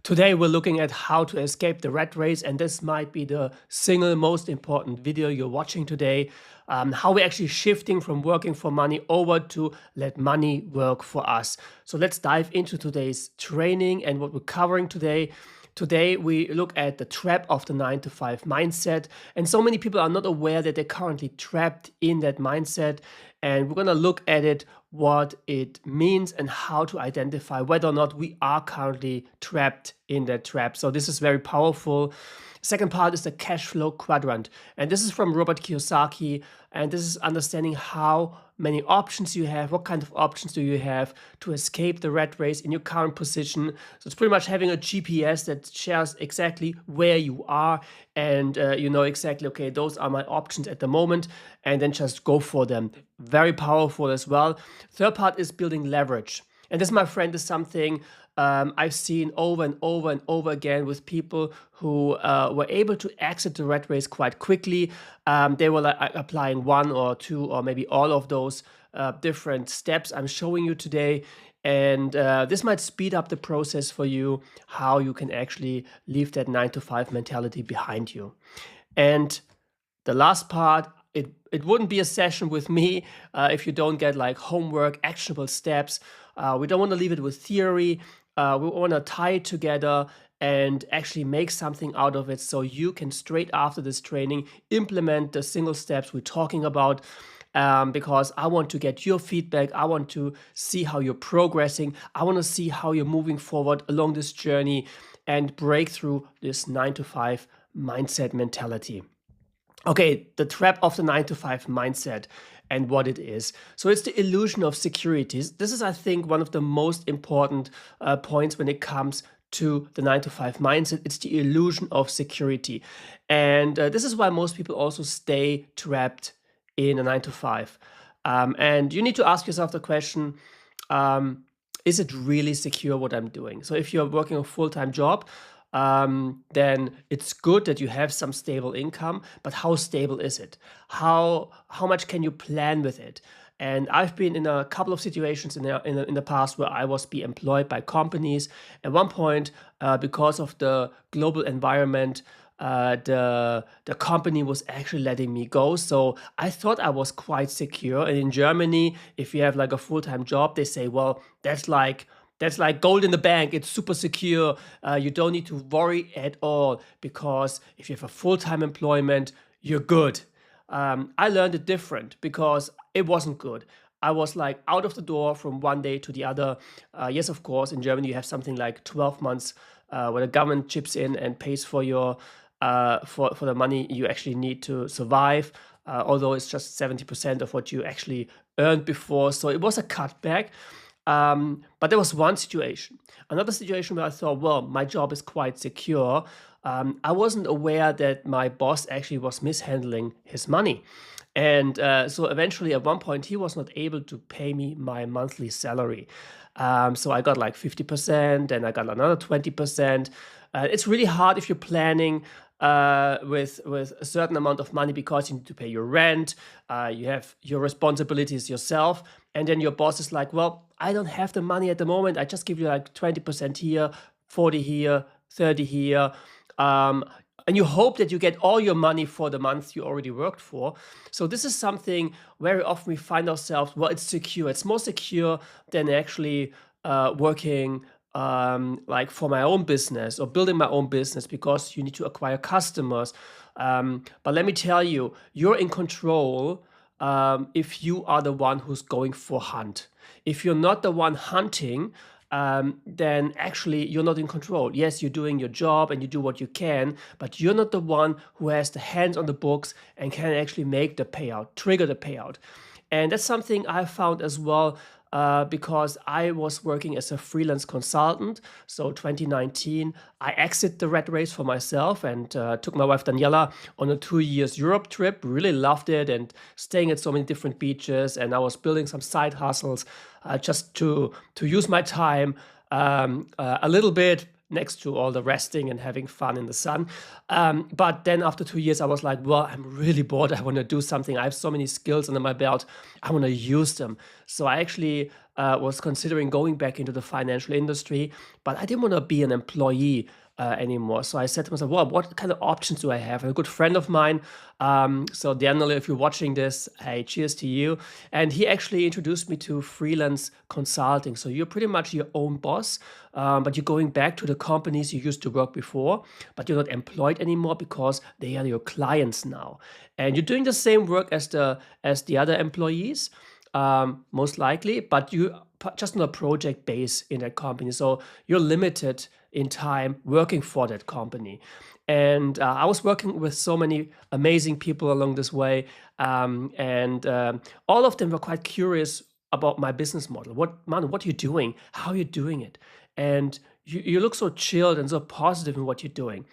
Today we're looking at how to escape the rat race, and this might be the single most important video you're watching today. How we're actually shifting from working for money over to let money work for us. So let's dive into today's training and what we're covering today. Today we look at the trap of the 9-to-5 mindset, and so many people are not aware that they're currently trapped in that mindset, and we're going to look at it, what it means and how to identify whether or not we are currently trapped in that trap. So this is very powerful. Second part is the cash flow quadrant, and this is from Robert Kiyosaki, and this is understanding how many options you have, what kind of options do you have to escape the rat race in your current position. So it's pretty much having a GPS that shares exactly where you are, and you know exactly, okay, those are my options at the moment, and then just go for them. Very powerful as well. Third part is building leverage. And this, my friend, is something I've seen over and over and over again with people who were able to exit the rat race quite quickly. They were applying one or two or maybe all of those different steps I'm showing you today. And this might speed up the process for you, how you can actually leave that 9-to-5 mentality behind you. And the last part, it wouldn't be a session with me if you don't get like homework, actionable steps. We don't want to leave it with theory. We want to tie it together and actually make something out of it so you can straight after this training implement the single steps we're talking about. Because I want to get your feedback. I want to see how you're progressing. I want to see how you're moving forward along this journey and break through this 9-to-5 mindset mentality. Okay, the trap of the 9-to-5 mindset and what it is. So it's the illusion of security. This is, I think, one of the most important points when it comes to the 9-to-5 mindset. It's the illusion of security. And this is why most people also stay trapped in a 9-to-5. And you need to ask yourself the question, is it really secure what I'm doing? So if you're working a full-time job, then it's good that you have some stable income, but how stable is it? How much can you plan with it? And I've been in a couple of situations in the past where I was being employed by companies. At one point, because of the global environment, the company was actually letting me go. So I thought I was quite secure. And in Germany, if you have like a full-time job, they say, well, that's like gold in the bank. It's super secure. You don't need to worry at all because if you have a full-time employment, you're good. I learned it different because it wasn't good. I was like out of the door from one day to the other. Yes, of course, in Germany you have something like 12 months where the government chips in and pays for your for the money you actually need to survive. Although it's just 70% of what you actually earned before. So it was a cutback. But there was one situation. Another situation where I thought, well, my job is quite secure. I wasn't aware that my boss actually was mishandling his money. And so eventually at one point, he was not able to pay me my monthly salary. So I got like 50% and I got another 20%. It's really hard if you're planning with a certain amount of money because you need to pay your rent, you have your responsibilities yourself, and then your boss is like, well, I don't have the money at the moment. I just give you like 20% here, 40 here, 30 here. And you hope that you get all your money for the month you already worked for. So this is something very often we find ourselves, well, it's secure. It's more secure than actually working like for my own business or building my own business because you need to acquire customers. But let me tell you, you're in control if you are the one who's going for hunt. If you're not the one hunting, then actually you're not in control. Yes, you're doing your job and you do what you can, but you're not the one who has the hands on the books and can actually make the payout, trigger the payout. And that's something I found as well because I was working as a freelance consultant. So 2019, I exited the rat race for myself and took my wife Daniela on a 2 years Europe trip. Really loved it and staying at so many different beaches. And I was building some side hustles just to use my time a little bit next to all the resting and having fun in the sun. But then after 2 years, I was like, well, I'm really bored. I want to do something. I have so many skills under my belt. I want to use them. So I actually was considering going back into the financial industry, but I didn't want to be an employee anymore. So I said to myself, well, what kind of options do I have? And a good friend of mine, so Daniel, if you're watching this, hey, cheers to you. And he actually introduced me to freelance consulting. So you're pretty much your own boss, but you're going back to the companies you used to work before, but you're not employed anymore because they are your clients now. And you're doing the same work as the other employees, most likely, but you just on a project base in that company. So you're limited in time working for that company. And I was working with so many amazing people along this way, and all of them were quite curious about my business model. What are you doing? How are you doing it? And you look so chilled and so positive in what you're doing.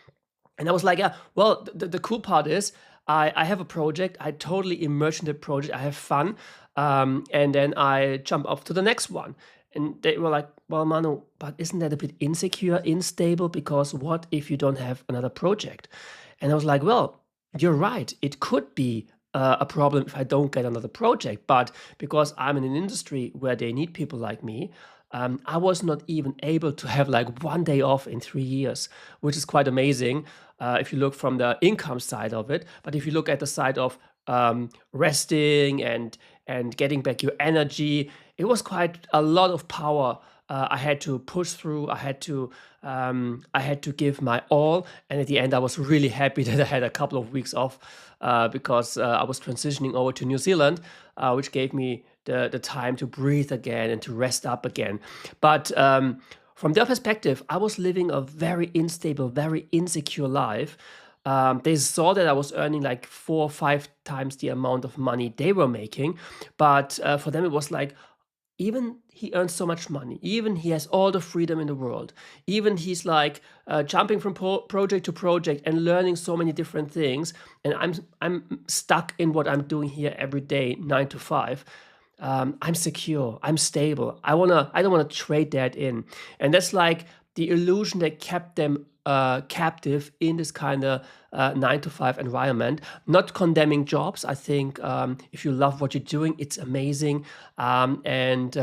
And I was like, yeah, well, the cool part is I have a project. I totally immerse in the project. I have fun. And then I jump off to the next one. And they were like, well, Manu, but isn't that a bit insecure, unstable? Because what if you don't have another project? And I was like, well, you're right. It could be a problem if I don't get another project. But because I'm in an industry where they need people like me, I was not even able to have like one day off in 3 years, which is quite amazing if you look from the income side of it. But if you look at the side of resting and getting back your energy, it was quite a lot of power. I had to push through. I had to give my all, and at the end, I was really happy that I had a couple of weeks off because I was transitioning over to New Zealand, which gave me the time to breathe again and to rest up again. But from their perspective, I was living a very unstable, very insecure life. They saw that I was earning like 4 or 5 times the amount of money they were making, but for them it was like, even he earns so much money, even he has all the freedom in the world, even he's like jumping from project to project and learning so many different things, and I'm stuck in what I'm doing here every day, 9 to 5. I'm secure, I'm stable. I don't wanna trade that in, and that's like the illusion that kept them captive in this kind of 9 to 5 environment. Not condemning jobs. I think if you love what you're doing, it's amazing. And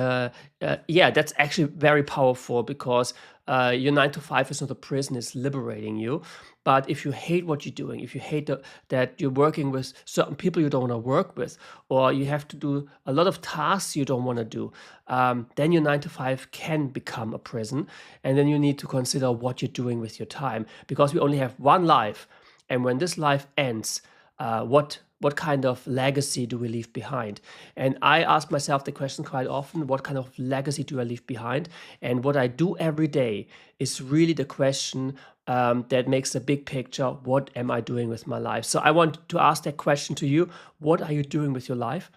yeah, that's actually very powerful because your 9 to 5 is not a prison, it's liberating you. But if you hate what you're doing, if you hate that you're working with certain people you don't want to work with, or you have to do a lot of tasks you don't want to do, then your 9 to 5 can become a prison. And then you need to consider what you're doing with your time, because we only have one life. And when this life ends, what kind of legacy do we leave behind? And I ask myself the question quite often, what kind of legacy do I leave behind? And what I do every day is really the question that makes the big picture. What am I doing with my life? So I want to ask that question to you. What are you doing with your life?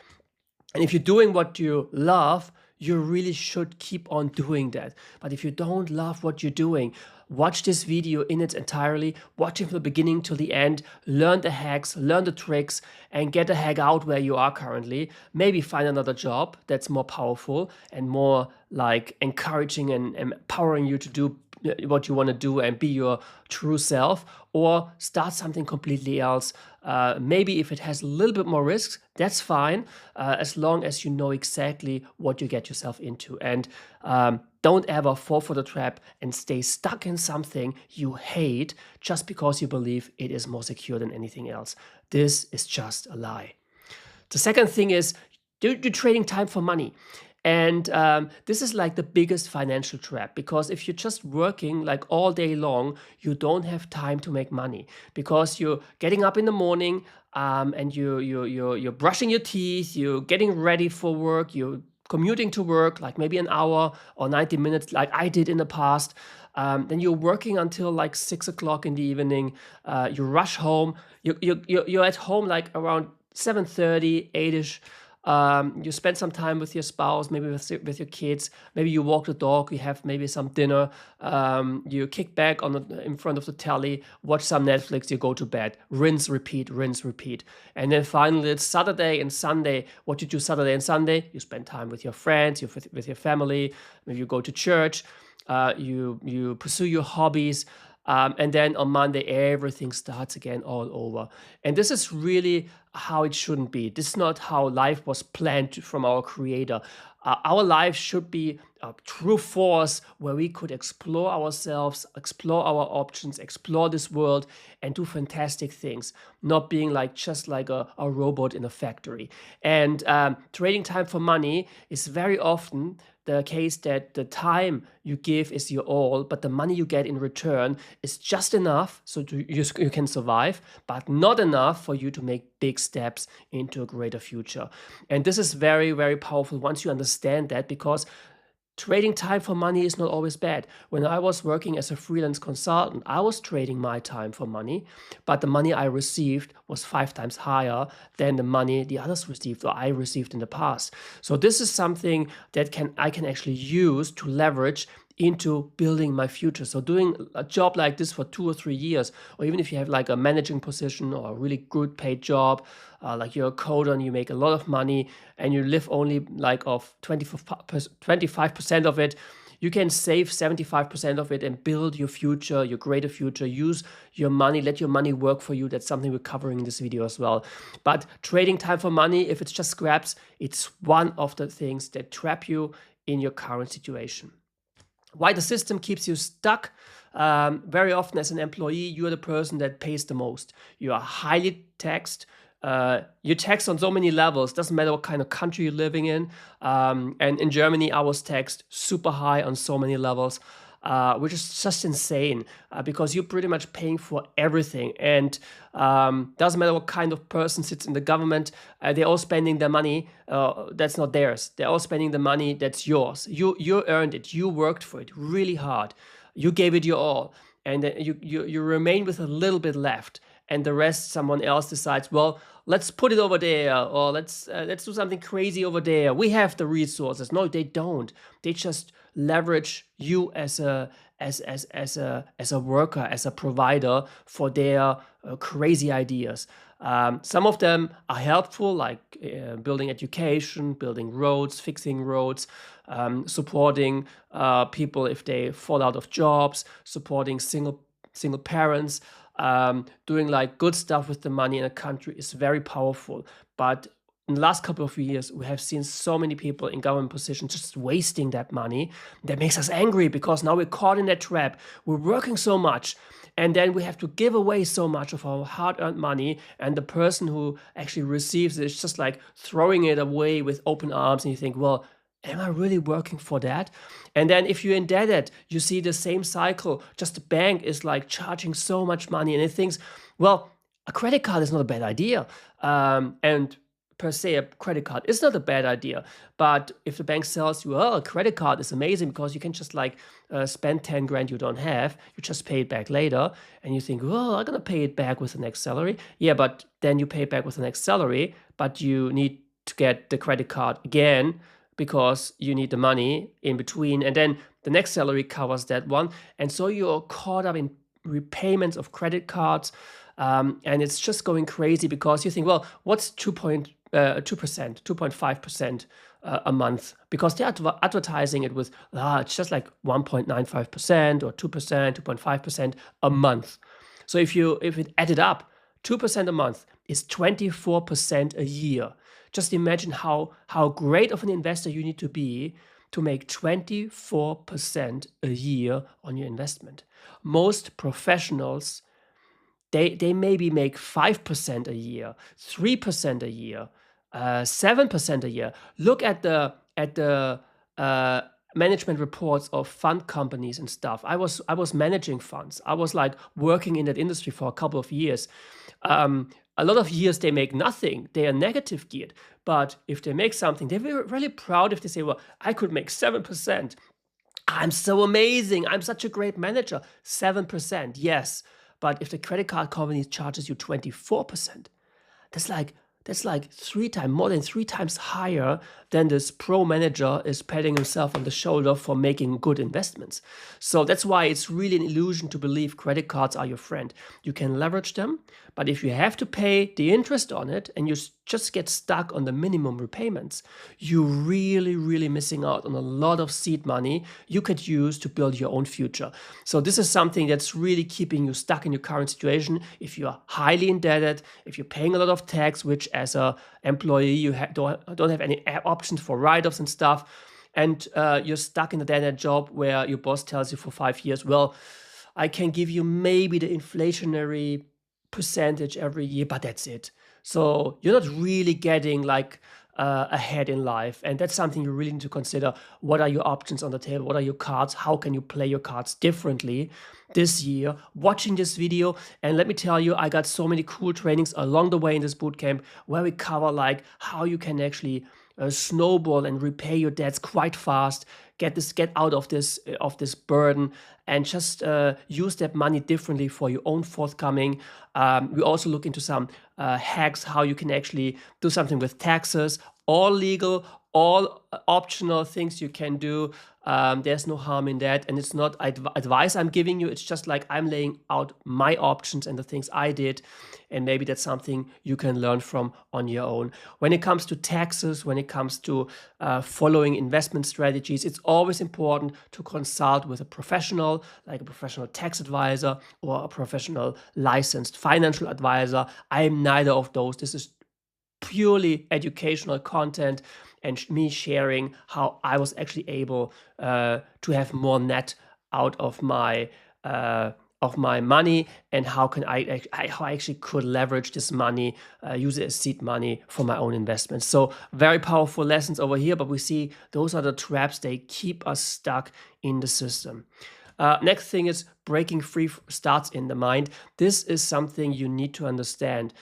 And if you're doing what you love, you really should keep on doing that. But if you don't love what you're doing, watch this video in its entirely, watch it from the beginning to the end, learn the hacks, learn the tricks, and get the heck out where you are currently. Maybe find another job that's more powerful and more like encouraging and empowering you to do what you want to do and be your true self, or start something completely else. Maybe if it has a little bit more risks, that's fine, as long as you know exactly what you get yourself into. And don't ever fall for the trap and stay stuck in something you hate just because you believe it is more secure than anything else. This is just a lie. The second thing is you're trading time for money. And this is like the biggest financial trap, because if you're just working like all day long, you don't have time to make money, because you're getting up in the morning and you're brushing your teeth, you're getting ready for work, you're commuting to work like maybe an hour or 90 minutes like I did in the past. Then you're working until like 6 o'clock in the evening. You rush home. You're at home like around 7:30, 8ish. You spend some time with your spouse, maybe with your kids. Maybe you walk the dog. You have maybe some dinner. You kick back in front of the telly, watch some Netflix. You go to bed. Rinse, repeat, rinse, repeat. And then finally, it's Saturday and Sunday. What you do Saturday and Sunday? You spend time with your friends, with your family. Maybe you go to church. You pursue your hobbies. And then on Monday, everything starts again all over. And this is really how it shouldn't be. This is not how life was planned from our creator. Our life should be a true force where we could explore ourselves, explore our options, explore this world, and do fantastic things, not being like just like a robot in a factory. And trading time for money is very often the case that the time you give is your all, but the money you get in return is just enough so you can survive, but not enough for you to make big steps into a greater future. And this is very, very powerful once you understand that, because trading time for money is not always bad. When I was working as a freelance consultant, I was trading my time for money, but the money I received was 5 times higher than the money the others received or I received in the past. So this is something that I can actually use to leverage into building my future. So doing a job like this for 2 or 3 years, or even if you have like a managing position or a really good paid job, like you're a coder and you make a lot of money and you live only like of 25% of it, you can save 75% of it and build your future, your greater future. Use your money, let your money work for you. That's something we're covering in this video as well. But trading time for money, if it's just scraps, it's one of the things that trap you in your current situation. Why the system keeps you stuck? Very often as an employee, you're the person that pays the most. You are highly taxed. You're taxed on so many levels. Doesn't matter what kind of country you're living in. And in Germany, I was taxed super high on so many levels, which is just insane because you're pretty much paying for everything. And doesn't matter what kind of person sits in the government, they're all spending their money. That's not theirs. They're all spending the money that's yours. You earned it. You worked for it really hard. You gave it your all. And then you remain with a little bit left. And the rest, someone else decides, well, let's put it over there, or let's do something crazy over there. We have the resources. No, they don't. They just leverage you as a worker, as a provider for their crazy ideas. Some of them are helpful, like building education, building roads, fixing roads, supporting people if they fall out of jobs, supporting single parents. Doing like good stuff with the money in a country is very powerful. But in the last couple of years, we have seen so many people in government positions just wasting that money. That makes us angry because now we're caught in that trap. We're working so much, and then we have to give away so much of our hard-earned money, and the person who actually receives it is just like throwing it away with open arms, and you think, well, am I really working for that? And then if you're indebted, you see the same cycle. Just the bank is like charging so much money, and it thinks, well, a credit card is not a bad idea. And per se, a credit card is not a bad idea. But if the bank sells you, oh, a credit card is amazing because you can just like spend 10 grand you don't have, you just pay it back later, and you think, well, I'm gonna pay it back with the next salary. Yeah, but then you pay it back with the next salary, but you need to get the credit card again because you need the money in between, and then the next salary covers that one. And so you're caught up in repayments of credit cards, and it's just going crazy because you think, well, what's 2%, 2.5% a month? Because they're advertising it with, it's just like 1.95% or 2%, 2.5% a month. So if it added up, 2% a month is 24% a year. Just imagine how great of an investor you need to be to make 24% a year on your investment. Most professionals, they maybe make 5% a year, 3% a year, 7% a year. Look at the management reports of fund companies and stuff. I was managing funds. I was like working in that industry for a couple of years. A lot of years they make nothing. They are negative geared. But if they make something, they're really proud if they say, well, I could make 7%. I'm so amazing. I'm such a great manager. 7%, yes. But if the credit card company charges you 24%, that's like That's like more than 3 times higher than this pro manager is patting himself on the shoulder for making good investments. So that's why it's really an illusion to believe credit cards are your friend. You can leverage them, but if you have to pay the interest on it and you just get stuck on the minimum repayments, you're really missing out on a lot of seed money you could use to build your own future. So this is something that's really keeping you stuck in your current situation. If you're highly indebted, if you're paying a lot of tax, which as a employee you don't have any options for write-offs and stuff, and you're stuck in a dead-end job where your boss tells you for 5 years, well, I can give you maybe the inflationary percentage every year, but that's it. So you're not really getting like ahead in life. And that's something you really need to consider. What are your options on the table? What are your cards? How can you play your cards differently this year? Watching this video, and let me tell you, I got so many cool trainings along the way in this bootcamp where we cover like how you can actually snowball and repay your debts quite fast, get out of this burden, and just use that money differently for your own forthcoming. We also look into some hacks, how you can actually do something with taxes, all legal, all optional things you can do. There's no harm in that, and it's not advice I'm giving you. It's just like I'm laying out my options and the things I did, and maybe that's something you can learn from on your own. When it comes to taxes, when it comes to following investment strategies, it's always important to consult with a professional, like a professional tax advisor or a professional licensed financial advisor. I am neither of those. This is purely educational content and me sharing how I was actually able to have more net out of my money, and how I actually could leverage this money, use it as seed money for my own investments. So very powerful lessons over here, but we see those are the traps. They keep us stuck in the system. Next thing is breaking free starts in the mind. This is something you need to understand.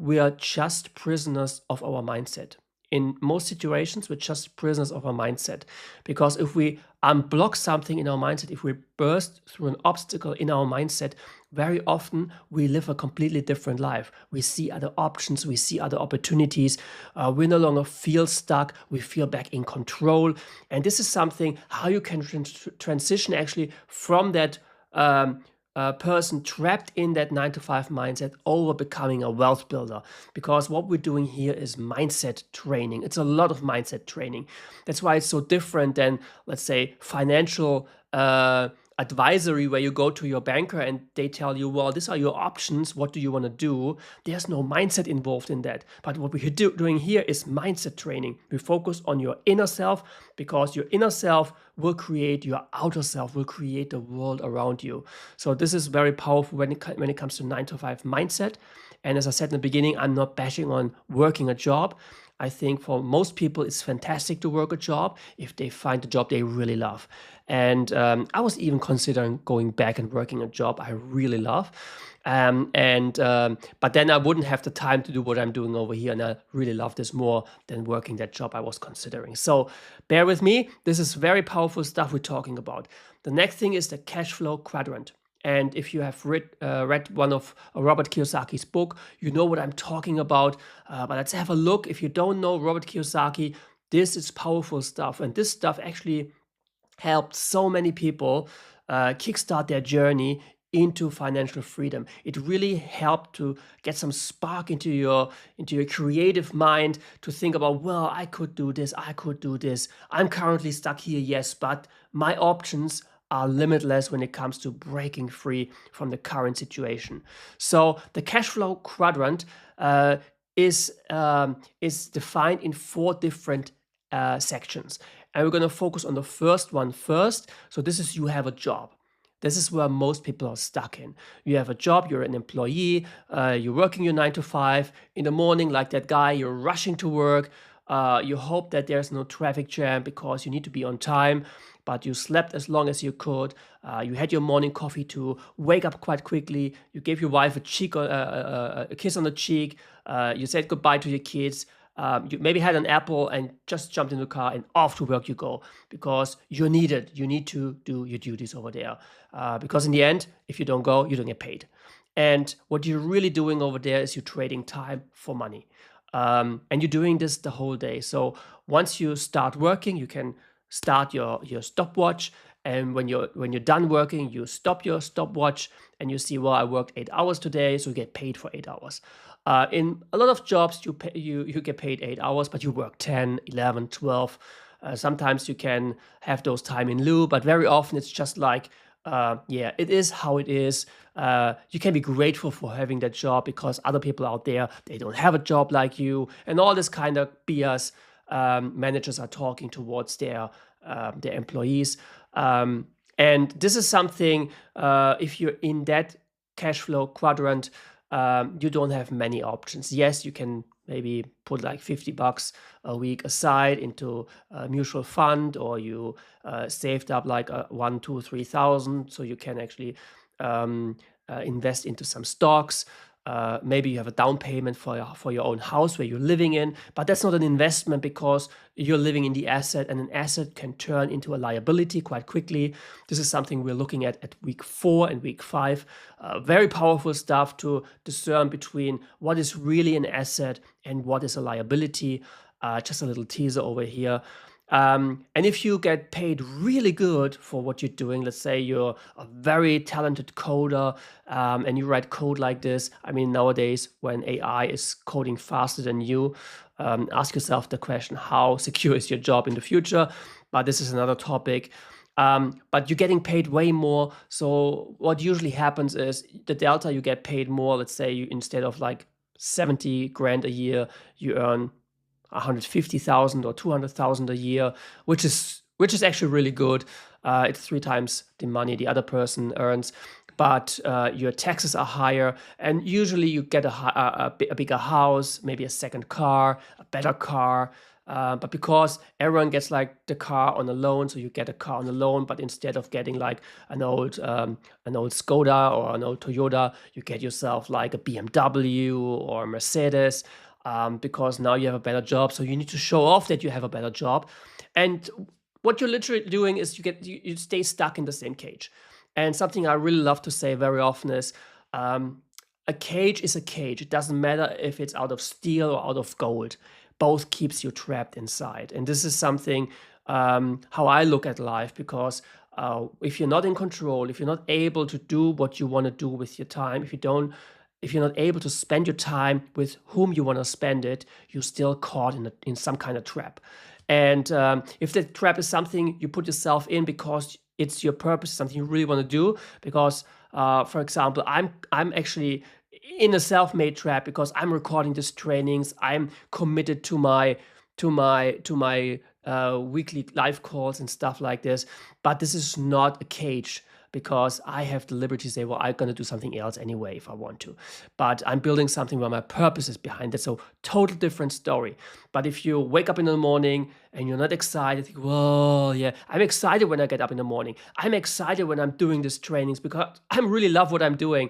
We are just prisoners of our mindset. In most situations, we're just prisoners of our mindset. Because if we unblock something in our mindset, if we burst through an obstacle in our mindset, very often we live a completely different life. We see other options, we see other opportunities. We no longer feel stuck, we feel back in control. And this is something how you can transition actually from that person trapped in that 9 to 5 mindset over becoming a wealth builder. Because what we're doing here is mindset training. It's a lot of mindset training. That's why it's so different than, let's say, financial advisory, where you go to your banker and they tell you, well, these are your options. What do you want to do? There's no mindset involved in that. But what we're doing here is mindset training. We focus on your inner self, because your inner self will create your outer self, will create the world around you. So this is very powerful when it comes to 9 to 5 mindset. And as I said in the beginning, I'm not bashing on working a job. I think for most people, it's fantastic to work a job if they find a job they really love. And I was even considering going back and working a job I really love. But then I wouldn't have the time to do what I'm doing over here. And I really love this more than working that job I was considering. So bear with me. This is very powerful stuff we're talking about. The next thing is the cash flow quadrant. And if you have read one of Robert Kiyosaki's book, you know what I'm talking about. But let's have a look. If you don't know Robert Kiyosaki, this is powerful stuff. And this stuff actually helped so many people kickstart their journey into financial freedom. It really helped to get some spark into your creative mind to think about, well, I could do this, I could do this. I'm currently stuck here, yes, but my options are limitless when it comes to breaking free from the current situation. So the cash flow quadrant is defined in 4 different sections. And we're going to focus on the first one first. So this is, you have a job. This is where most people are stuck in. You have a job, you're an employee, you're working your 9 to 5. In the morning, like that guy, you're rushing to work. You hope that there's no traffic jam because you need to be on time, but you slept as long as you could. You had your morning coffee to wake up quite quickly. You gave your wife a kiss on the cheek. You said goodbye to your kids. You maybe had an apple and just jumped in the car and off to work you go, because you're needed. You need to do your duties over there. Because in the end, if you don't go, you don't get paid. And what you're really doing over there is you're trading time for money. and you're doing this the whole day. So once you start working, you can start your stopwatch, and when you're done working, you stop your stopwatch and you see, well, I worked 8 hours today, so you get paid for 8 hours. In a lot of jobs, you get paid 8 hours, but you work 10, 11, 12. Sometimes you can have those time in lieu, but very often it's just like, yeah, it is how it is. You can be grateful for having that job because other people out there, they don't have a job like you, and all this kind of BS managers are talking towards their employees. And this is something, if you're in that cash flow quadrant, you don't have many options. Yes, you can maybe put like $50 a week aside into a mutual fund, or you saved up like 1, 2, 3,000, so you can actually invest into some stocks. Maybe you have a down payment for your own house where you're living in, but that's not an investment because you're living in the asset, and an asset can turn into a liability quite quickly. This is something we're looking at week 4 and week 5. Very powerful stuff to discern between what is really an asset and what is a liability. Just a little teaser over here. And if you get paid really good for what you're doing, let's say you're a very talented coder, and you write code like this. I mean, nowadays when AI is coding faster than you, ask yourself the question, how secure is your job in the future? But this is another topic. But you're getting paid way more. So what usually happens is the delta, you get paid more. Let's say you, instead of like 70 grand a year, you earn 150,000 or 200,000 a year, which is actually really good. It's 3 times the money the other person earns, but your taxes are higher, and usually you get a bigger house, maybe a second car, a better car. But because everyone gets like the car on a loan, so you get a car on a loan, but instead of getting like an old Skoda or an old Toyota, you get yourself like a BMW or a Mercedes, because now you have a better job. So you need to show off that you have a better job. And what you're literally doing is you stay stuck in the same cage. And something I really love to say very often is, a cage is a cage. It doesn't matter if it's out of steel or out of gold. Both keeps you trapped inside. And this is something, how I look at life, because if you're not in control, if you're not able to do what you want to do with your time, if you're not able to spend your time with whom you want to spend it, you're still caught in some kind of trap. And if the trap is something you put yourself in because it's your purpose, something you really want to do, because for example, I'm actually in a self-made trap because I'm recording these trainings. I'm committed to my weekly live calls and stuff like this. But this is not a cage, because I have the liberty to say, well, I'm going to do something else anyway if I want to. But I'm building something where my purpose is behind it. So total different story. But if you wake up in the morning and you're not excited, think, well, yeah, I'm excited when I get up in the morning. I'm excited when I'm doing these trainings because I really love what I'm doing.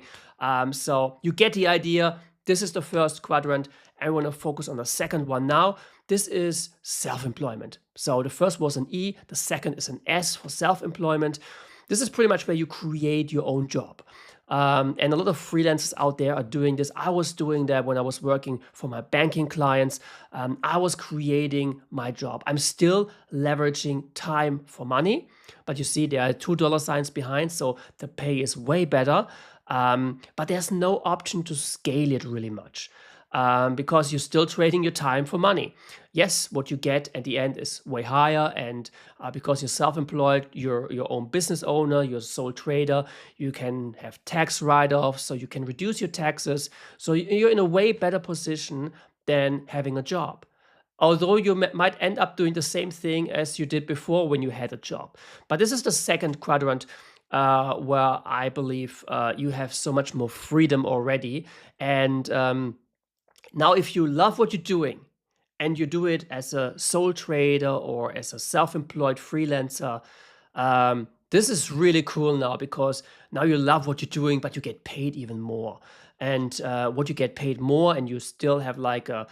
So you get the idea. This is the first quadrant. I want to focus on the second one now. This is self-employment. So the first was an E, the second is an S for self-employment. This is pretty much where you create your own job. And a lot of freelancers out there are doing this. I was doing that when I was working for my banking clients. I was creating my job. I'm still leveraging time for money, but you see there are $2 behind, so the pay is way better. But there's no option to scale it really much. Because you're still trading your time for money. Yes, what you get at the end is way higher, and because you're self-employed, you're your own business owner, you're a sole trader, you can have tax write-offs, so you can reduce your taxes. So you're in a way better position than having a job. Although you might end up doing the same thing as you did before when you had a job. But this is the second quadrant, where I believe you have so much more freedom already. And now, if you love what you're doing and you do it as a sole trader or as a self-employed freelancer, this is really cool now, because now you love what you're doing, but you get paid even more. And what you get paid more, and you still have like a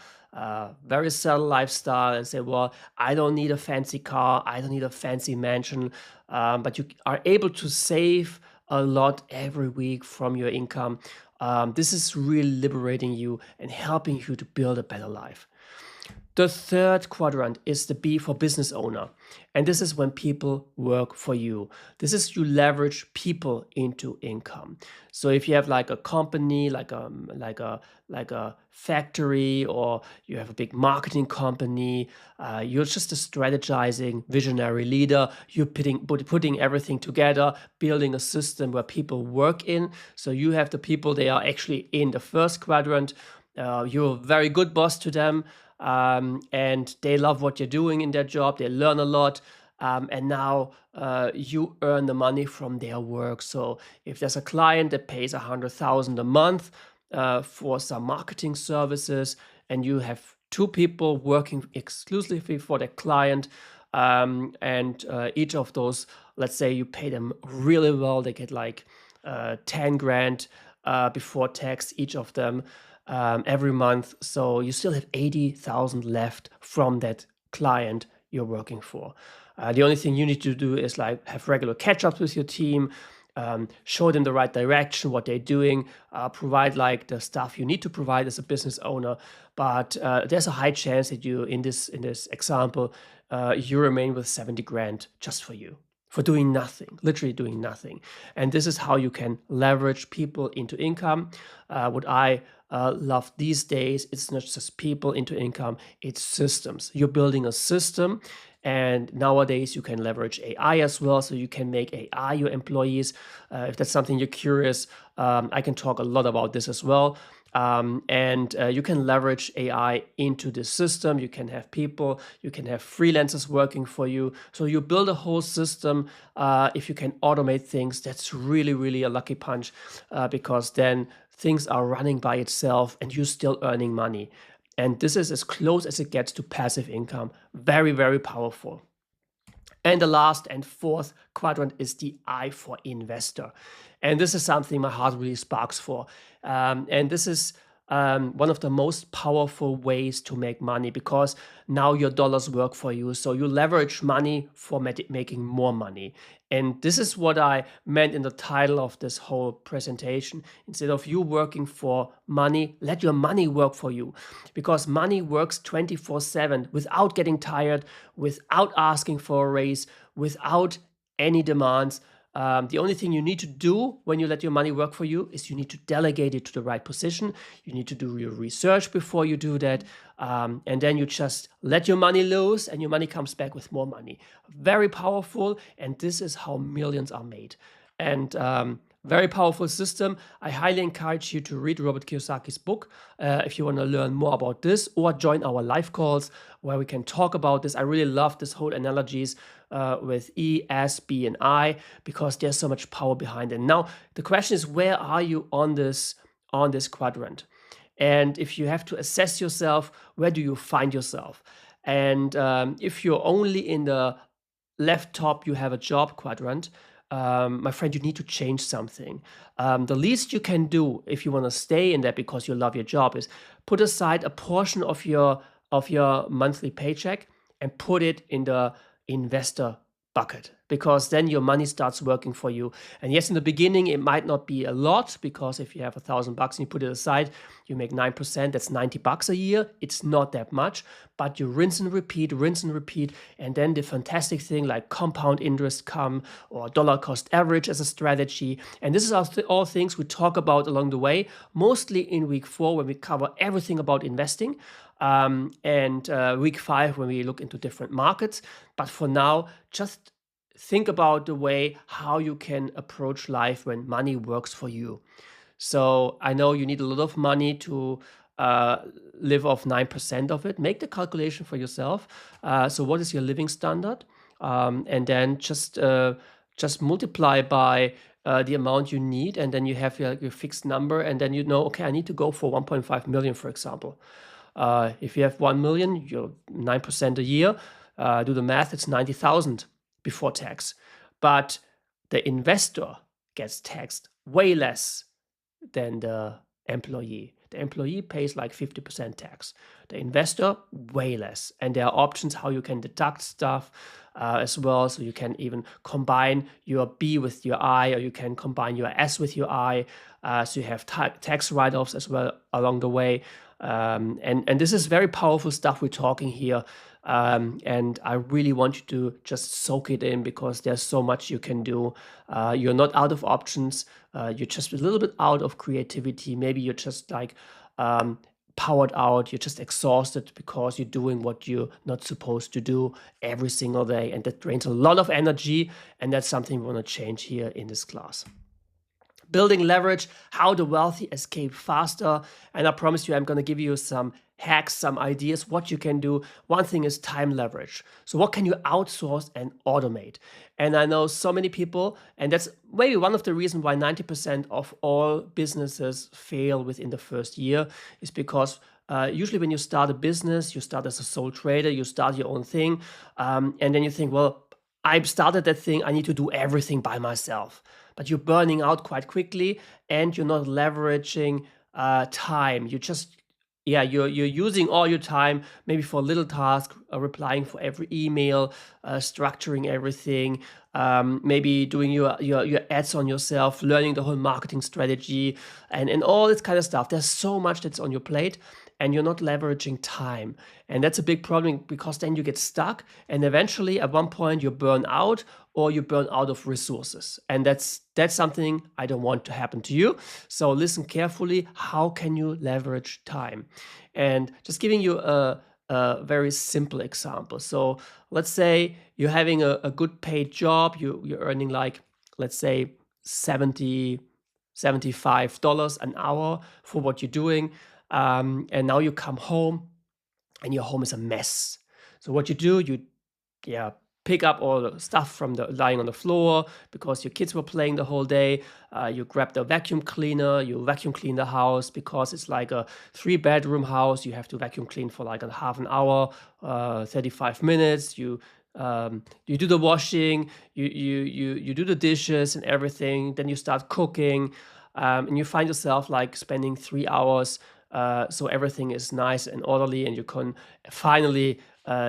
very subtle lifestyle, and say, well, I don't need a fancy car, I don't need a fancy mansion, but you are able to save a lot every week from your income. This is really liberating you and helping you to build a better life. The third quadrant is the B for business owner. And this is when people work for you. This is you leverage people into income. So if you have like a company, like a factory, or you have a big marketing company, you're just a strategizing visionary leader. You're putting everything together, building a system where people work in. So you have the people, they are actually in the first quadrant. You're a very good boss to them. And they love what you're doing in their job. They learn a lot. And now you earn the money from their work. So if there's a client that pays 100,000 a month for some marketing services, and you have two people working exclusively for the client, and each of those, let's say you pay them really well, they get like 10 grand before tax, each of them, every month. So you still have 80,000 left from that client you're working for. The only thing you need to do is like have regular catch-ups with your team, show them the right direction, what they're doing, provide like the stuff you need to provide as a business owner. But there's a high chance that you, in this example, you remain with 70 grand just for you, for doing nothing, literally doing nothing. And this is how you can leverage people into income. What I love these days, it's not just people into income, it's systems. You're building a system, and nowadays you can leverage AI as well. So you can make AI your employees. If that's something you're curious, I can talk a lot about this as well. And you can leverage AI into the system. You can have people, you can have freelancers working for you. So you build a whole system. If you can automate things, that's really, really a lucky punch, because then things are running by itself and you're still earning money. And this is as close as it gets to passive income. Very, very powerful. And the last and fourth quadrant is the I for investor. And this is something my heart really sparks for. And this is one of the most powerful ways to make money, because now your dollars work for you. So you leverage money for making more money. And this is what I meant in the title of this whole presentation. Instead of you working for money, let your money work for you, because money works 24/7 without getting tired, without asking for a raise, without any demands. The only thing you need to do when you let your money work for you is you need to delegate it to the right position. You need to do your research before you do that. And then you just let your money loose and your money comes back with more money. Very powerful. And this is how millions are made. And very powerful system. I highly encourage you to read Robert Kiyosaki's book if you want to learn more about this, or join our live calls where we can talk about this. I really love this whole analogies with E, S, B, and I, because there's so much power behind it. Now, the question is, where are you on this quadrant? And if you have to assess yourself, where do you find yourself? And if you're only in the left top, you have a job quadrant, my friend, you need to change something. The least you can do if you want to stay in that because you love your job is put aside a portion of your monthly paycheck and put it in the investor bucket, because then your money starts working for you. And yes, in the beginning, it might not be a lot, because if you have $1,000 and you put it aside, you make 9%, that's $90 a year. It's not that much, but you rinse and repeat, and then the fantastic thing like compound interest come, or dollar cost average as a strategy. And this is all things we talk about along the way, mostly in week 4 when we cover everything about investing. And week 5 when we look into different markets. But for now, just think about the way how you can approach life when money works for you. So I know you need a lot of money to live off 9% of it. Make the calculation for yourself. So what is your living standard? And then just multiply by the amount you need, and then you have your fixed number, and then you know, okay, I need to go for 1.5 million, for example. If you have 1 million, you're 9% a year. Do the math, it's 90,000 before tax. But the investor gets taxed way less than the employee. The employee pays like 50% tax. The investor, way less. And there are options how you can deduct stuff as well. So you can even combine your B with your I, or you can combine your S with your I. So you have tax write-offs as well along the way. And this is very powerful stuff we're talking here. And I really want you to just soak it in, because there's so much you can do. You're not out of options. You're just a little bit out of creativity. Maybe you're just like powered out. You're just exhausted because you're doing what you're not supposed to do every single day. And that drains a lot of energy. And that's something we want to change here in this class. Building leverage, how the wealthy escape faster. And I promise you, I'm going to give you some hacks, some ideas, what you can do. One thing is time leverage. So what can you outsource and automate? And I know so many people, and that's maybe one of the reasons why 90% of all businesses fail within the first year, is because usually when you start a business, you start as a sole trader, you start your own thing, and then you think, well, I started that thing, I need to do everything by myself. But you're burning out quite quickly, and you're not leveraging time. You're using all your time maybe for a little task, replying for every email, structuring everything, maybe doing your ads on yourself, learning the whole marketing strategy, and all this kind of stuff. There's so much that's on your plate, and you're not leveraging time. And that's a big problem, because then you get stuck, and eventually at one point you burn out, or you burn out of resources. And that's something I don't want to happen to you. So listen carefully, how can you leverage time? And just giving you a very simple example. So let's say you're having a good paid job, you're earning like, let's say $75 an hour for what you're doing. And now you come home, and your home is a mess. So what you do, you pick up all the stuff from the lying on the floor because your kids were playing the whole day. You grab the vacuum cleaner, you vacuum clean the house, because it's like a 3-bedroom house. You have to vacuum clean for like a half an hour, 35 minutes. You do the washing, you do the dishes and everything. Then you start cooking, and you find yourself like spending 3 hours. So everything is nice and orderly, and you can finally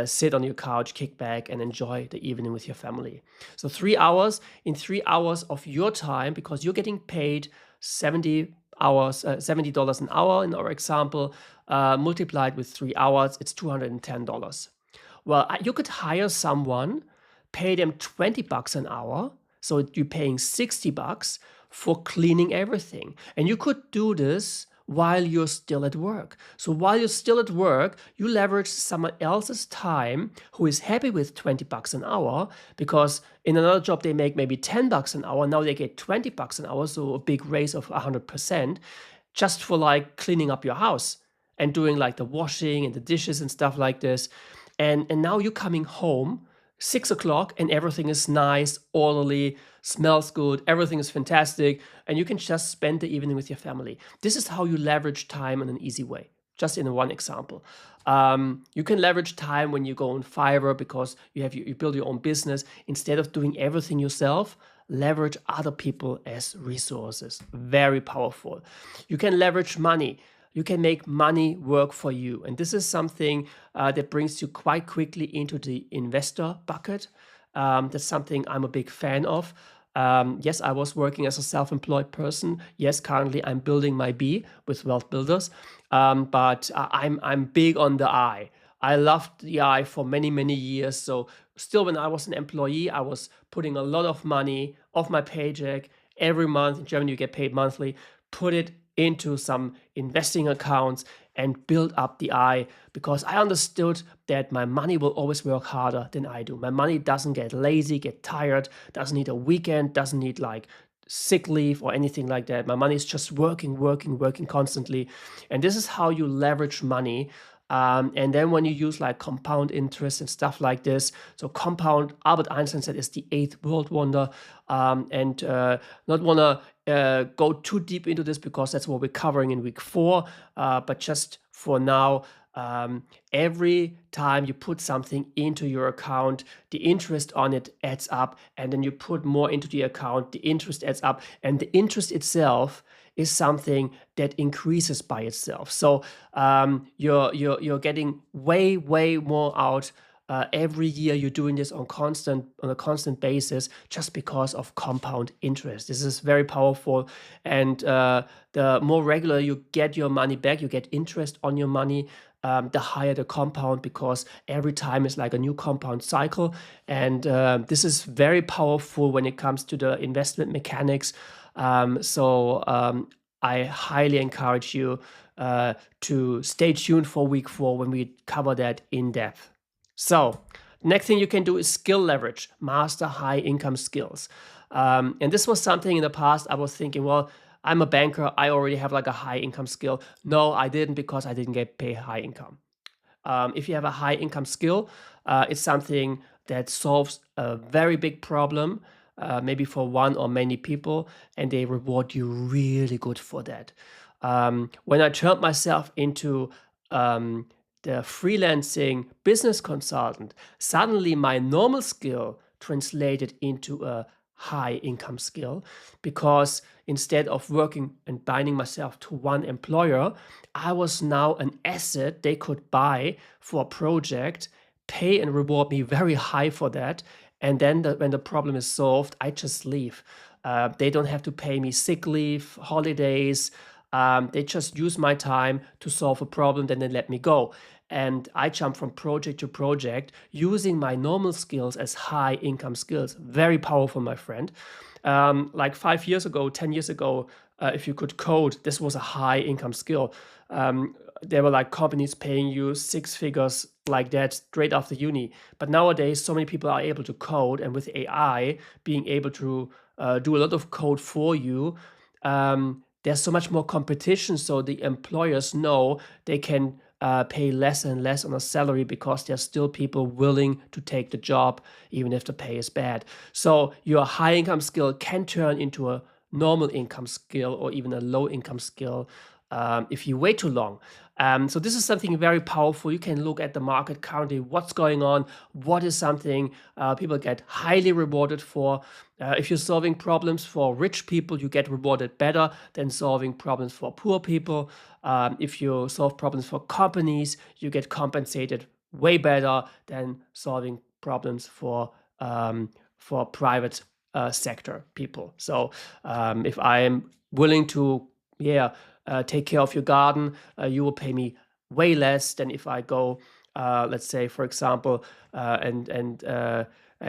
sit on your couch, kick back, and enjoy the evening with your family. So 3 hours, in 3 hours of your time, because you're getting paid $70 an hour in our example, multiplied with 3 hours, it's $210. Well, you could hire someone, pay them $20 an hour, so you're paying $60 for cleaning everything. And you could do this while you're still at work. So while you're still at work, you leverage someone else's time who is happy with $20 an hour, because in another job they make maybe $10 an hour. Now they get $20 an hour, so a big raise of 100%, just for like cleaning up your house and doing like the washing and the dishes and stuff like this. And now you're coming home 6 o'clock, and everything is nice, orderly, smells good, everything is fantastic, and you can just spend the evening with your family. This is how you leverage time in an easy way, just in one example. You can leverage time when you go on Fiverr, because you build your own business. Instead of doing everything yourself, leverage other people as resources. Very powerful. You can leverage money. You can make money work for you. And this is something that brings you quite quickly into the investor bucket. That's something I'm a big fan of. Yes, I was working as a self-employed person. Yes, currently I'm building my B with Wealth Builders. But I'm big on the I. I loved the I for many, many years. So still, when I was an employee, I was putting a lot of money off my paycheck every month. In Germany, you get paid monthly. Put it into some investing accounts and build up the I, because I understood that my money will always work harder than I do. My money doesn't get lazy, get tired, doesn't need a weekend, doesn't need like sick leave or anything like that. My money is just working constantly. And this is how you leverage money. And then when you use like compound interest and stuff like this, so compound, Albert Einstein said, is the 8th world wonder. And not want to go too deep into this, because that's what we're covering in week 4. But just for now, every time you put something into your account, the interest on it adds up, and then you put more into the account, the interest adds up, and the interest itself is something that increases by itself. So you're getting way more out every year. You're doing this on a constant basis just because of compound interest. This is very powerful, and the more regular you get your money back, you get interest on your money, the higher the compound, because every time is like a new compound cycle. And this is very powerful when it comes to the investment mechanics. I highly encourage you to stay tuned for week 4 when we cover that in depth. So next thing you can do is skill leverage, master high income skills. And this was something in the past I was thinking, well, I'm a banker, I already have like a high income skill. No, I didn't, because I didn't get paid high income. If you have a high income skill, it's something that solves a very big problem, maybe for one or many people, and they reward you really good for that. When I turned myself into the freelancing business consultant, suddenly my normal skill translated into a high income skill, because instead of working and binding myself to one employer, I was now an asset they could buy for a project, pay and reward me very high for that. And then when the problem is solved, I just leave. They don't have to pay me sick leave, holidays. They just use my time to solve a problem, then they let me go. And I jump from project to project using my normal skills as high income skills. Very powerful, my friend. Like 5 years ago, 10 years ago, if you could code, this was a high income skill. There were like companies paying you 6 figures like that straight after uni. But nowadays, so many people are able to code, and with AI being able to do a lot of code for you, there's so much more competition. So the employers know they can pay less and less on a salary, because there's still people willing to take the job, even if the pay is bad. So your high income skill can turn into a normal income skill, or even a low income skill, if you wait too long. So this is something very powerful. You can look at the market currently, what's going on, what is something people get highly rewarded for. If you're solving problems for rich people, you get rewarded better than solving problems for poor people. If you solve problems for companies, you get compensated way better than solving problems for private sector people. So if I am willing to, take care of your garden, you will pay me way less than if I go, let's say, for example, and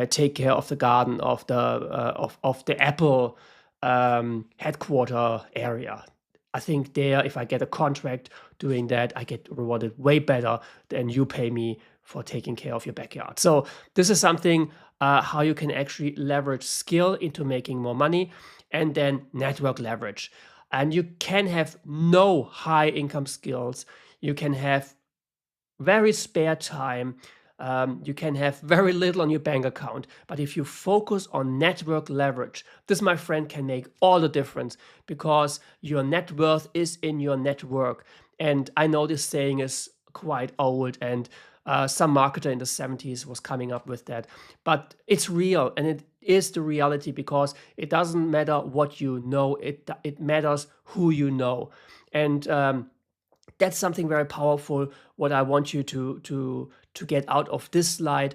take care of the garden of the Apple headquarter area. I think there, if I get a contract doing that, I get rewarded way better than you pay me for taking care of your backyard. So this is something how you can actually leverage skill into making more money, and then network leverage. And you can have no high income skills. You can have very spare time. You can have very little on your bank account. But if you focus on network leverage, this, my friend, can make all the difference, because your net worth is in your network. And I know this saying is quite old, and some marketer in the 70s was coming up with that. But it's real, and it is the reality, because it doesn't matter what you know, it matters who you know. And that's something very powerful, what I want you to get out of this slide,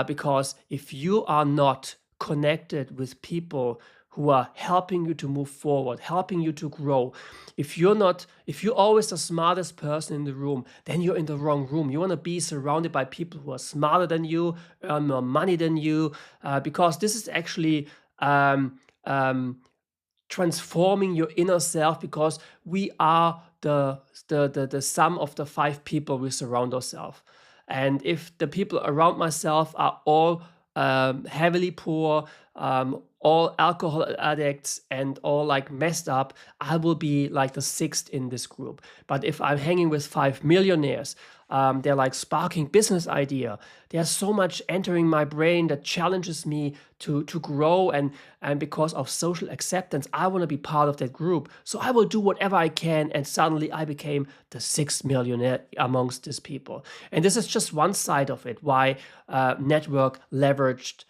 because if you are not connected with people who are helping you to move forward, helping you to grow, if you're always the smartest person in the room, then you're in the wrong room. You want to be surrounded by people who are smarter than you, earn more money than you, because this is actually transforming your inner self, because we are the sum of the 5 people we surround ourselves. And if the people around myself are all heavily poor, all alcohol addicts, and all like messed up, I will be like the 6th in this group. But if I'm hanging with 5 millionaires, they're like sparking business idea. There's so much entering my brain that challenges me to grow, and because of social acceptance, I want to be part of that group. So I will do whatever I can, and suddenly I became the 6th millionaire amongst these people. And this is just one side of it, why network leveraged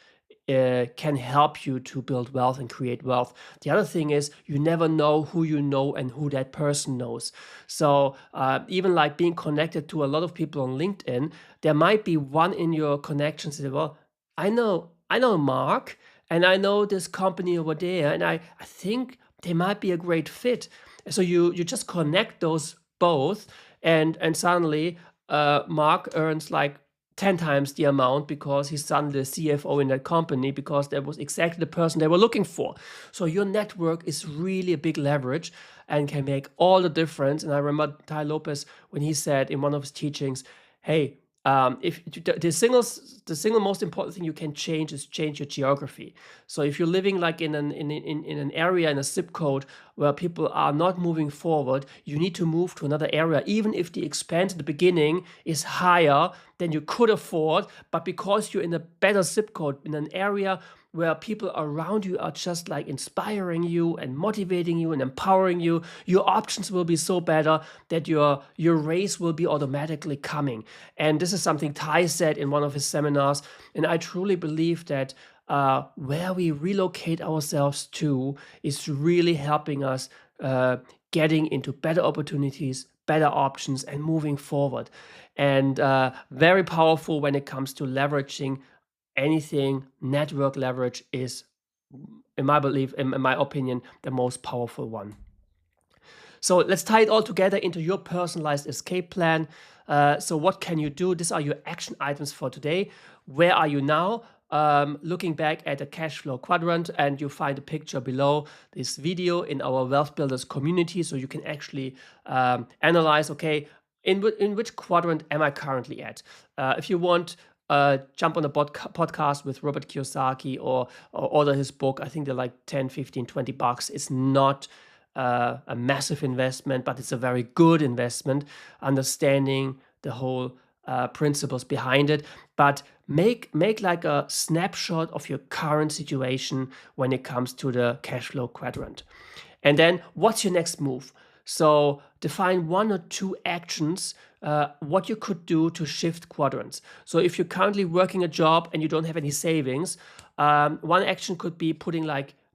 can help you to build wealth and create wealth. The other thing is you never know who you know and who that person knows. So even like being connected to a lot of people on LinkedIn, there might be one in your connections that, well, I know Mark, and I know this company over there, and I think they might be a great fit. So you just connect those both, and suddenly Mark earns like 10 times the amount because he's suddenly the CFO in that company, because that was exactly the person they were looking for. So your network is really a big leverage and can make all the difference. And I remember Tai Lopez when he said in one of his teachings, hey, if the single most important thing you can change is change your geography. So if you're living like in an area, in a zip code where people are not moving forward, you need to move to another area, even if the expense at the beginning is higher than you could afford. But because you're in a better zip code, in an area where people around you are just like inspiring you and motivating you and empowering you, your options will be so better that your raise will be automatically coming. And this is something Tai said in one of his seminars. And I truly believe that where we relocate ourselves to is really helping us getting into better opportunities, better options, and moving forward. And very powerful when it comes to leveraging anything. Network leverage is, in my opinion, the most powerful one. So let's tie it all together into your personalized escape plan. So what can you do? These are your action items for today. Where are you now? Looking back at the cash flow quadrant, and you find a picture below this video in our Wealth Builders community, so you can actually analyze, okay, in which quadrant am I currently at? If you want, jump on a podcast with Robert Kiyosaki, or order his book. I think they're like 10, 15, 20 bucks. It's not a massive investment, but it's a very good investment, understanding the whole principles behind it. But make like a snapshot of your current situation when it comes to the cash flow quadrant. And then what's your next move? So define 1 or 2 actions, what you could do to shift quadrants. So if you're currently working a job and you don't have any savings, one action could be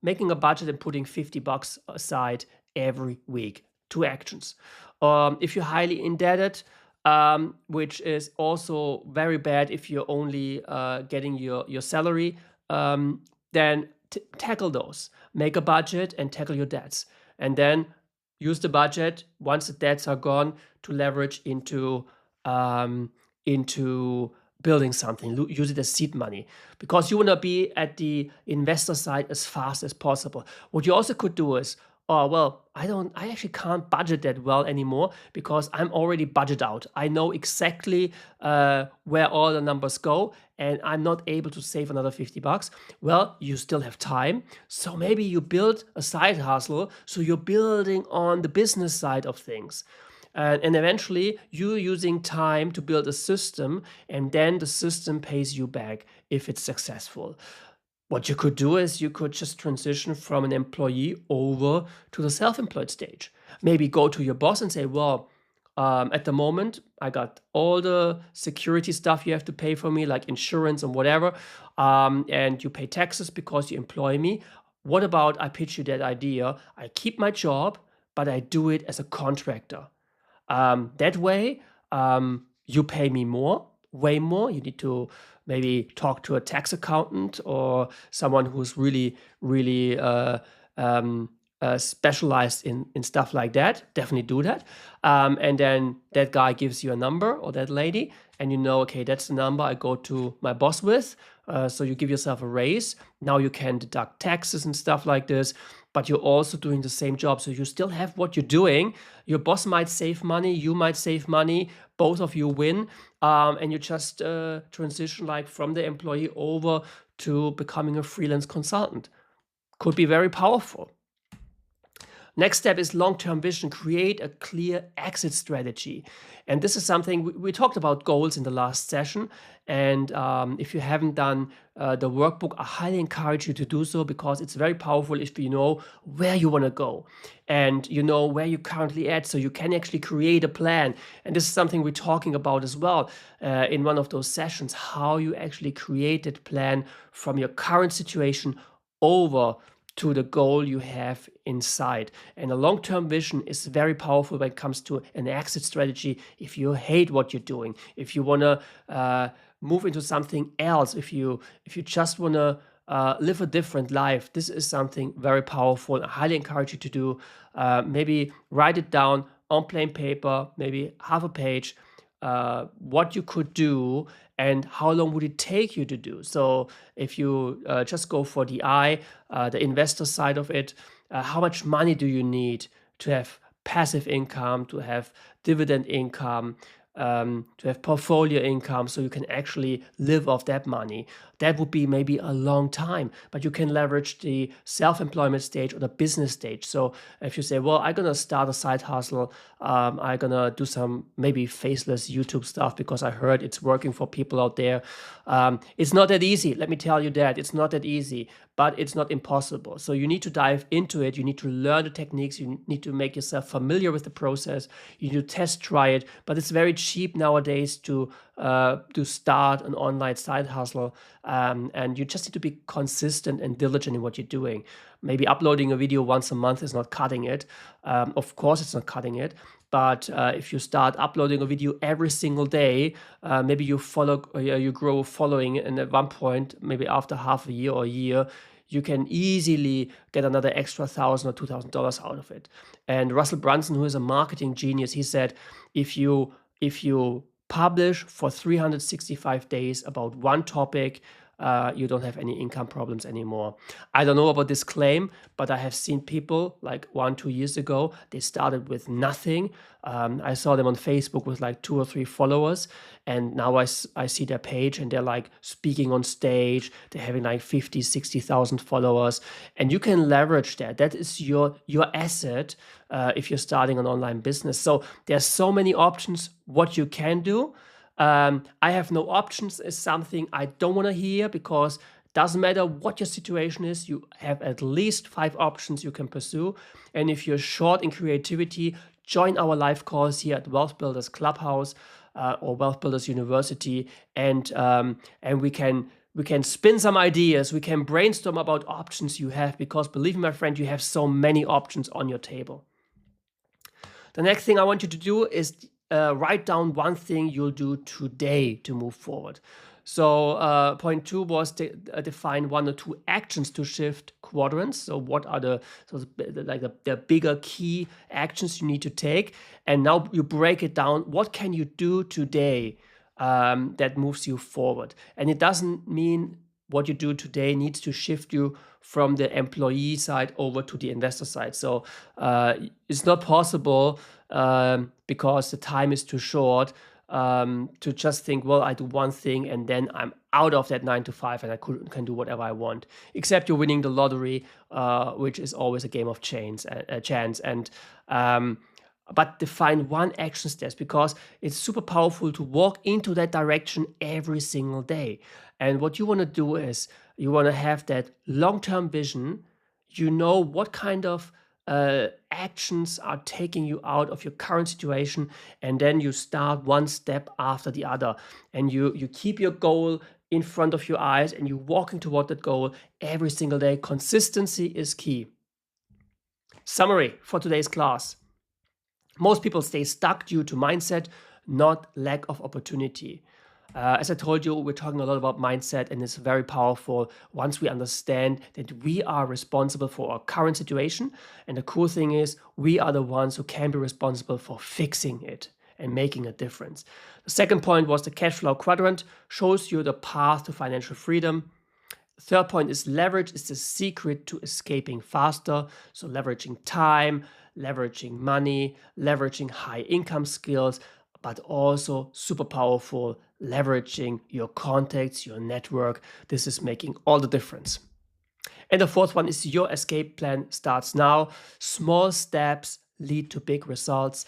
making a budget and putting 50 bucks aside every week. 2 actions. If you're highly indebted, which is also very bad if you're only getting your salary, then tackle those. Make a budget and tackle your debts. And then use the budget, once the debts are gone, to leverage into building something. Use it as seed money, because you want to be at the investor side as fast as possible. What you also could do is, oh, well, I actually can't budget that well anymore because I'm already budget out. I know exactly where all the numbers go, and I'm not able to save another 50 bucks. Well, you still have time. So maybe you build a side hustle. So you're building on the business side of things. And eventually you're using time to build a system, and then the system pays you back if it's successful. What you could do is you could just transition from an employee over to the self-employed stage. Maybe go to your boss and say, well, at the moment, I got all the security stuff you have to pay for me, like insurance and whatever, and you pay taxes because you employ me. What about I pitch you that idea? I keep my job, but I do it as a contractor. That way, you pay me more, way more. You need to maybe talk to a tax accountant or someone who's really, really specialized in stuff like that. Definitely do that. And then that guy gives you a number, or that lady, and you know, okay, that's the number I go to my boss with. So you give yourself a raise. Now you can deduct taxes and stuff like this, but you're also doing the same job. So you still have what you're doing. Your boss might save money, you might save money, both of you win, and you just transition like from the employee over to becoming a freelance consultant. Could be very powerful. Next step is long-term vision. Create a clear exit strategy. And this is something we talked about goals in the last session. And if you haven't done the workbook, I highly encourage you to do so, because it's very powerful if you know where you want to go and you know where you're currently at, so you can actually create a plan. And this is something we're talking about as well in one of those sessions, how you actually create that plan from your current situation over to the goal you have inside. And a long-term vision is very powerful when it comes to an exit strategy. If you hate what you're doing, if you want to move into something else, if you just want to live a different life, this is something very powerful. I highly encourage you to do. Maybe write it down on plain paper, maybe half a page, what you could do and how long would it take you to do. So if you just go for the the investor side of it, how much money do you need to have passive income, to have dividend income, to have portfolio income, so you can actually live off that money? That would be maybe a long time, but you can leverage the self-employment stage or the business stage. So if you say, well, I'm gonna start a side hustle, I'm gonna do some maybe faceless YouTube stuff because I heard it's working for people out there. It's not that easy. Let me tell you that it's not that easy, but it's not impossible. So you need to dive into it. You need to learn the techniques. You need to make yourself familiar with the process. You need to test, try it. But it's very cheap nowadays to start an online side hustle. And you just need to be consistent and diligent in what you're doing. Maybe uploading a video once a month is not cutting it. Of course, it's not cutting it. But if you start uploading a video every single day, maybe you grow a following, and at one point, maybe after half a year or a year, you can easily get another extra $1,000 or $2,000 out of it. And Russell Brunson, who is a marketing genius, he said, if you publish for 365 days about one topic, you don't have any income problems anymore. I don't know about this claim, but I have seen people like 1-2 years ago, they started with nothing. I saw them on Facebook with like 2 or 3 followers, and now I see their page and they're like speaking on stage. They're having like 50, 60,000 followers, and you can leverage that. That is your asset if you're starting an online business. So there's so many options what you can do. I have no options is something I don't want to hear, because doesn't matter what your situation is, you have at least 5 options you can pursue. And if you're short in creativity, join our live course here at Wealth Builders Clubhouse or Wealth Builders University, and we can spin some ideas. We can brainstorm about options you have, because believe me, my friend, you have so many options on your table. The next thing I want you to do is write down one thing you'll do today to move forward. So point 2 was to define 1 or 2 actions to shift quadrants. So what are the bigger key actions you need to take? And now you break it down. What can you do today that moves you forward? And it doesn't mean what you do today needs to shift you from the employee side over to the investor side. So it's not possible because the time is too short to just think, well, I do one thing and then I'm out of that 9 to 5 and I can do whatever I want. Except you're winning the lottery, which is always a game of chance. But define one action steps, because it's super powerful to walk into that direction every single day. And what you want to do is you want to have that long-term vision. You know what kind of actions are taking you out of your current situation, and then you start one step after the other, and you keep your goal in front of your eyes and you're walking toward that goal every single day. Consistency is key. Summary for today's class. Most people stay stuck due to mindset, not lack of opportunity. As I told you, we're talking a lot about mindset, and it's very powerful once we understand that we are responsible for our current situation. And the cool thing is, we are the ones who can be responsible for fixing it and making a difference. The second point was the cash flow quadrant, shows you the path to financial freedom. Third point is leverage is the secret to escaping faster. So leveraging time, leveraging money, leveraging high income skills, but also super powerful, leveraging your contacts, your network. This is making all the difference. And the fourth one is your escape plan starts now. Small steps lead to big results.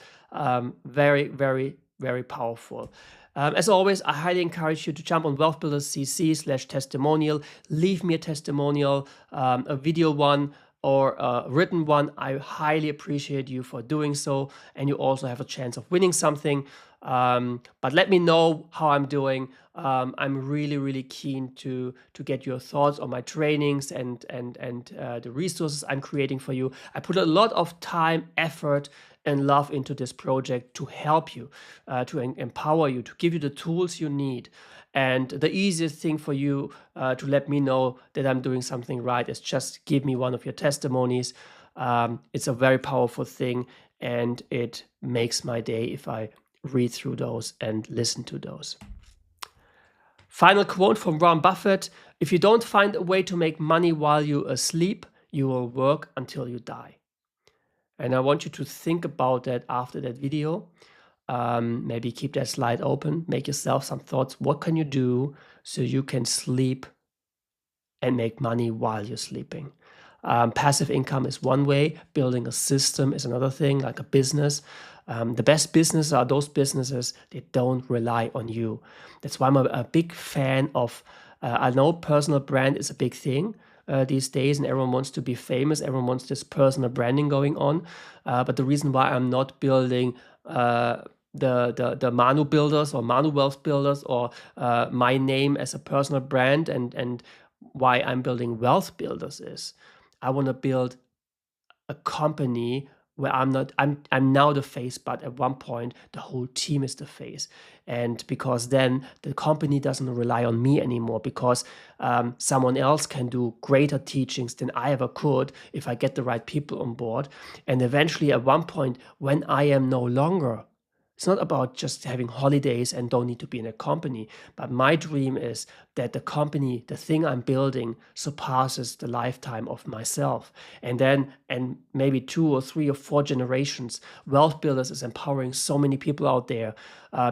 Very, very, very powerful. As always, I highly encourage you to jump on Wealth Builders CC/testimonial. Leave me a testimonial, a video one or a written one. I highly appreciate you for doing so. And you also have a chance of winning something. But let me know how I'm doing. I'm really, really keen to get your thoughts on my trainings and the resources I'm creating for you. I put a lot of time, effort, and love into this project to help you, to empower you, to give you the tools you need. And the easiest thing for you to let me know that I'm doing something right is just give me one of your testimonies. It's a very powerful thing, and it makes my day if I read through those and listen to those. Final quote from Warren Buffett: if you don't find a way to make money while you're asleep, you will work until you die. And I want you to think about that after that video. Maybe keep that slide open, make yourself some thoughts. What can you do so you can sleep and make money while you're sleeping? Passive income is one way. Building a system is another thing, like a business. The best businesses are those businesses that don't rely on you. That's why I'm a big fan of, I know personal brand is a big thing these days, and everyone wants to be famous. Everyone wants this personal branding going on. But the reason why I'm not building the Manu Builders or Manu Wealth Builders or my name as a personal brand and why I'm building Wealth Builders is I want to build a company where I'm now the face, but at one point the whole team is the face. And because then the company doesn't rely on me anymore, because someone else can do greater teachings than I ever could if I get the right people on board. And eventually at one point when I am no longer, it's not about just having holidays and don't need to be in a company, but my dream is that the company, the thing I'm building, surpasses the lifetime of myself. And then, and maybe 2 or 3 or 4 generations, Wealth Builders is empowering so many people out there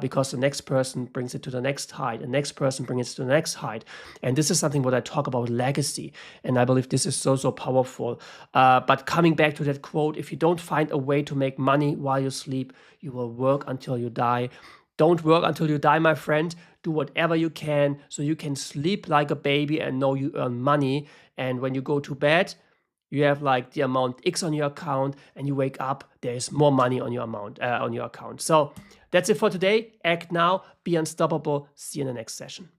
because the next person brings it to the next height, the next person brings it to the next height. And this is something what I talk about, legacy. And I believe this is so, so powerful. But coming back to that quote, if you don't find a way to make money while you sleep, you will work until you die. Don't work until you die, my friend. Do whatever you can so you can sleep like a baby and know you earn money. And when you go to bed, you have like the amount X on your account, and you wake up, there's more money on your account. So that's it for today. Act now, be unstoppable. See you in the next session.